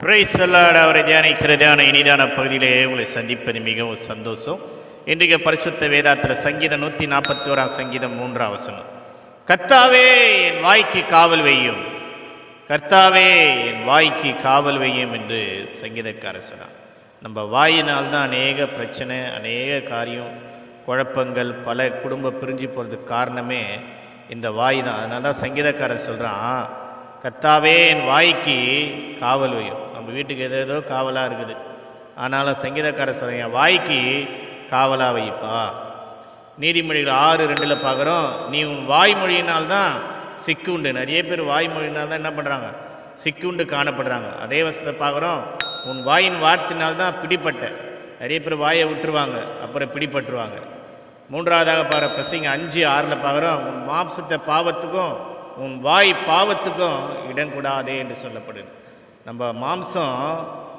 Price allot. அவரை தியானிக்கிறதான இனிதான பகுதியிலே உங்களை சந்திப்பது மிகவும் சந்தோஷம். இன்றைக்கு பரிசுத்த வேதாத்தில் சங்கீதம் 141 சங்கீதம் 3 வசனம், கர்த்தாவே என் வாய்க்கு காவல் வையும், கர்த்தாவே என் வாய்க்கு காவல் வையும் என்று சங்கீதக்காரர் சொன்னார். நம்ம வாயினால்தான் அநேக பிரச்சனை, அநேக காரியம், குழப்பங்கள், பல குடும்பம் பிரிஞ்சு போகிறதுக்கு காரணமே இந்த வாய் தான். அதனால தான் சங்கீதக்காரர் சொல்கிறான், கர்த்தாவே என் வாய்க்கு காவல் வையும். நம்ம வீட்டுக்கு ஏதோ காவலாக இருக்குது, ஆனாலும் சங்கீதக்காரர் சொல்கிறேன், என் வாய்க்கு காவலாக வைப்பா. நீதிமொழிகள் 6:2 பார்க்குறோம், நீ உன் வாய்மொழியினால்தான் சிக்கு உண்டு. நிறைய பேர் வாய்மொழியினால்தான் என்ன பண்ணுறாங்க, சிக்கு உண்டு காணப்படுறாங்க. அதே வசத்தை பார்க்குறோம், உன் வாயின் வார்த்தையினால்தான் பிடிப்பட்ட. நிறைய பேர் வாயை விட்டுருவாங்க, அப்புறம் பிடிப்பட்டுருவாங்க. மூன்றாவதாக பார்க்குற பிரசங்க 5:6 பார்க்குறோம், உன் மாம்சத்தை பாவத்துக்கும் உன் வாய் பாவத்துக்கும் இடம் கூடாதே என்று சொல்லப்படுது. நம்ம மாம்சம்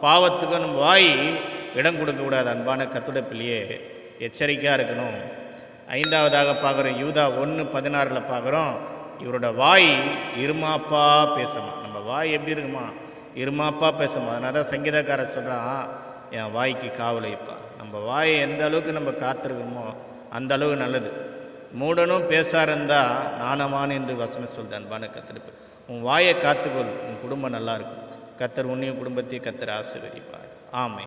பாவத்துக்கும் நம்ம வாய் இடம் கொடுக்கக்கூடாது. அன்பான கர்த்தருடைய பிள்ளையே, எச்சரிக்கையாக இருக்கணும். 5ஆவதாக பார்க்குறோம், யூதா 1:16 பார்க்குறோம், இவரோட வாய் இருமாப்பா பேசணும். நம்ம வாய் எப்படி இருக்குமா, இருமாப்பா பேசணும். அதனால தான் சங்கீதக்காரர் சொல்கிறான், என் வாய்க்கு காவல் வைப்பா. நம்ம வாயை எந்த அளவுக்கு நம்ம காத்திருக்கணுமோ அந்த அளவுக்கு நல்லது. மூடனும் பேசாருந்தால் நாணமான் என்று வசனம் சொல்லுது. அன்பான கர்த்தர், உன் வாயை காத்துக்கொள், உன் குடும்பம் நல்லா இருக்கும். கர்த்தர் உன்னையும் குடும்பத்தையும் கர்த்தர் ஆசீர்வதிப்பார். ஆமென்.